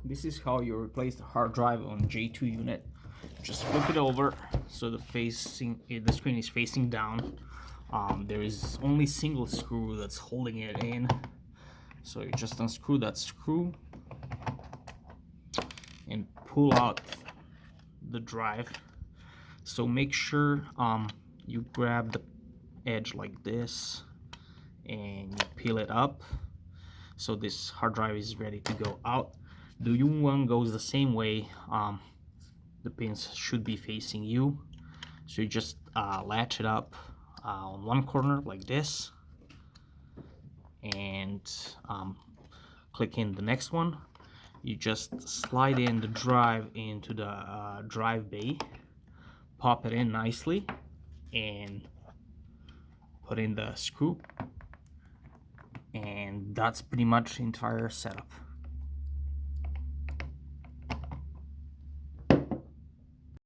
this is how you replace the hard drive on J2 unit. Just flip it over so the screen is facing down. There is only single screw that's holding it in, so you just unscrew that screw and pull out the drive. So make sure you grab the edge like this and you peel it up, so this hard drive is ready to go out. The new one goes the same way. The pins should be facing you, so you just latch it up on one corner like this and click in the next one. You just slide in the drive into the drive bay, pop it in nicely, and put in the screw, and that's pretty much the entire setup.